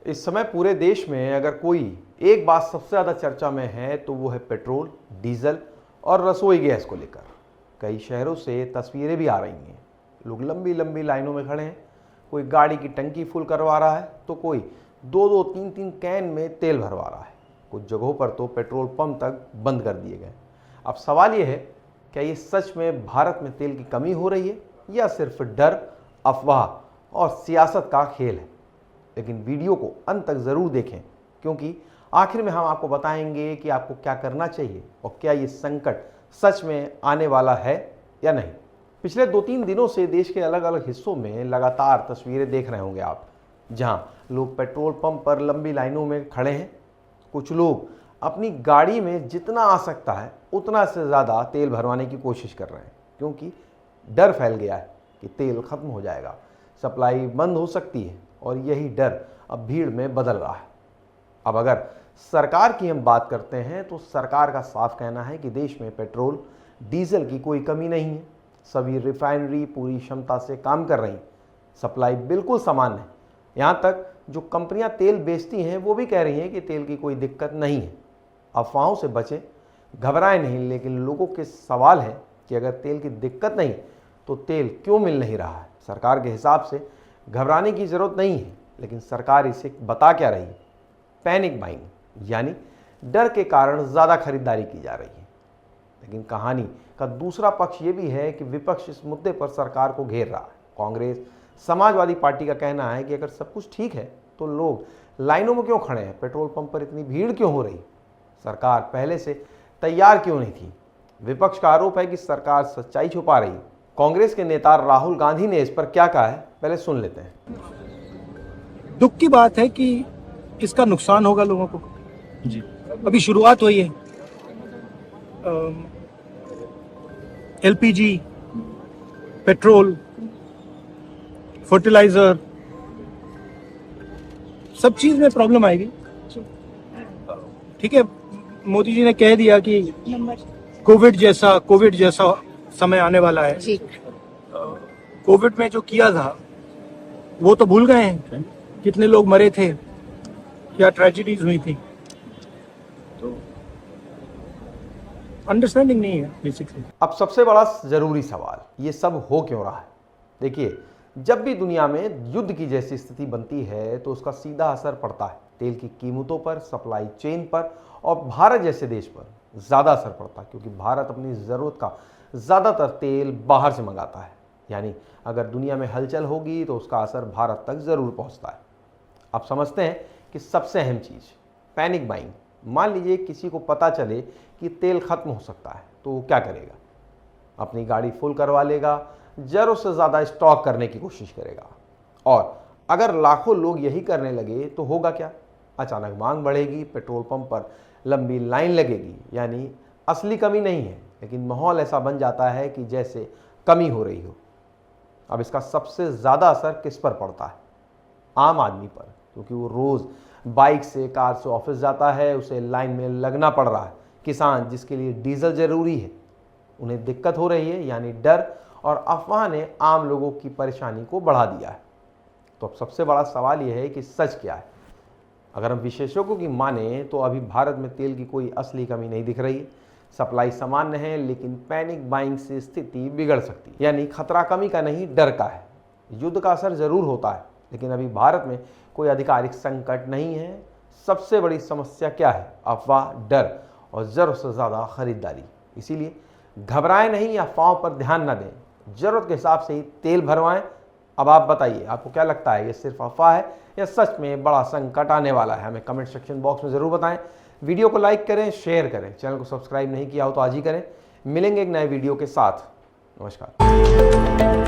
इस समय पूरे देश में अगर कोई एक बात सबसे ज़्यादा चर्चा में है तो वो है पेट्रोल, डीजल और रसोई गैस को लेकर। कई शहरों से तस्वीरें भी आ रही हैं, लोग लंबी लंबी लाइनों में खड़े हैं। कोई गाड़ी की टंकी फुल करवा रहा है तो कोई दो दो तीन तीन कैन में तेल भरवा रहा है। कुछ जगहों पर तो पेट्रोल पंप तक बंद कर दिए गए। अब सवाल ये है, क्या ये सच में भारत में तेल की कमी हो रही है या सिर्फ डर, अफवाह और सियासत का खेल है? लेकिन वीडियो को अंत तक ज़रूर देखें, क्योंकि आखिर में हम आपको बताएंगे कि आपको क्या करना चाहिए और क्या ये संकट सच में आने वाला है या नहीं। पिछले 2-3 दिनों से देश के अलग अलग हिस्सों में लगातार तस्वीरें देख रहे होंगे आप, जहां लोग पेट्रोल पंप पर लंबी लाइनों में खड़े हैं। कुछ लोग अपनी गाड़ी में जितना आ सकता है उतना से ज़्यादा तेल भरवाने की कोशिश कर रहे हैं, क्योंकि डर फैल गया है कि तेल खत्म हो जाएगा, सप्लाई बंद हो सकती है, और यही डर अब भीड़ में बदल रहा है। अब अगर सरकार की हम बात करते हैं तो सरकार का साफ कहना है कि देश में पेट्रोल, डीजल की कोई कमी नहीं है। सभी रिफाइनरी पूरी क्षमता से काम कर रही, सप्लाई बिल्कुल सामान्य है। यहाँ तक जो कंपनियां तेल बेचती हैं वो भी कह रही हैं कि तेल की कोई दिक्कत नहीं है। अफवाहों से बचें, घबराएं नहीं, लेकिन लोगों के सवाल है कि अगर तेल की दिक्कत नहीं तो तेल क्यों मिल नहीं रहा है? सरकार के हिसाब से घबराने की ज़रूरत नहीं है, लेकिन सरकार इसे बता क्या रही है? पैनिक बाइंग, यानी डर के कारण ज़्यादा खरीदारी की जा रही है। लेकिन कहानी का दूसरा पक्ष ये भी है कि विपक्ष इस मुद्दे पर सरकार को घेर रहा है। कांग्रेस, समाजवादी पार्टी का कहना है कि अगर सब कुछ ठीक है तो लोग लाइनों में क्यों खड़े हैं, पेट्रोल पंप पर इतनी भीड़ क्यों हो रही, सरकार पहले से तैयार क्यों नहीं थी? विपक्ष का आरोप है कि सरकार सच्चाई छुपा रही है। कांग्रेस के नेता राहुल गांधी ने इस पर क्या कहा है, पहले सुन लेते हैं। दुख की बात है कि इसका नुकसान होगा लोगों को जी। अभी शुरुआत हुई है। एलपीजी, पेट्रोल, फर्टिलाइजर, सब चीज में प्रॉब्लम आएगी। ठीक है, मोदी जी ने कह दिया कि कोविड जैसा समय आने वाला है। कोविड में जो किया था वो तो भूल गए हैं, कितने लोग मरे थे, क्या ट्रेजेडीज हुई थी। तो अंडरस्टैंडिंग नहीं है बेसिकली। अब सबसे बड़ा जरूरी सवाल, ये सब हो क्यों रहा है? देखिए, जब भी दुनिया में युद्ध की जैसी स्थिति बनती है तो उसका सीधा असर पड़ता है तेल की कीमतों पर, सप्लाई चेन पर, और भारत जैसे देश पर ज़्यादा असर पड़ता है, क्योंकि भारत अपनी ज़रूरत का ज़्यादातर तेल बाहर से मंगाता है। यानी अगर दुनिया में हलचल होगी तो उसका असर भारत तक ज़रूर पहुंचता है। अब समझते हैं कि सबसे अहम चीज़, पैनिक बाइंग। मान लीजिए किसी को पता चले कि तेल खत्म हो सकता है तो वो क्या करेगा? अपनी गाड़ी फुल करवा लेगा, ज़रूरत से ज़्यादा स्टॉक करने की कोशिश करेगा। और अगर लाखों लोग यही करने लगे तो होगा क्या? अचानक मांग बढ़ेगी, पेट्रोल पंप पर लंबी लाइन लगेगी। यानी असली कमी नहीं है, लेकिन माहौल ऐसा बन जाता है कि जैसे कमी हो रही हो। अब इसका सबसे ज़्यादा असर किस पर पड़ता है? आम आदमी पर, क्योंकि वो रोज़ बाइक से, कार से ऑफिस जाता है, उसे लाइन में लगना पड़ रहा है। किसान, जिसके लिए डीजल ज़रूरी है, उन्हें दिक्कत हो रही है। यानी डर और अफवाह ने आम लोगों की परेशानी को बढ़ा दिया है। तो अब सबसे बड़ा सवाल यह है कि सच क्या है? अगर हम विशेषज्ञों की माने तो अभी भारत में तेल की कोई असली कमी नहीं दिख रही है। सप्लाई सामान्य है, लेकिन पैनिक बाइंग से स्थिति बिगड़ सकती है। यानी खतरा कमी का नहीं, डर का है। युद्ध का असर जरूर होता है, लेकिन अभी भारत में कोई आधिकारिक संकट नहीं है। सबसे बड़ी समस्या क्या है? अफवाह, डर और ज़रूरत से ज़्यादा खरीदारी। इसीलिए घबराएं नहीं, अफवाहों पर ध्यान न दें, ज़रूरत के हिसाब से ही तेल भरवाएं। अब आप बताइए, आपको क्या लगता है, ये सिर्फ अफवाह है या सच में बड़ा संकट आने वाला है? हमें कमेंट सेक्शन बॉक्स में ज़रूर बताएं। वीडियो को लाइक करें, शेयर करें, चैनल को सब्सक्राइब नहीं किया हो तो आज ही करें। मिलेंगे एक नए वीडियो के साथ। नमस्कार।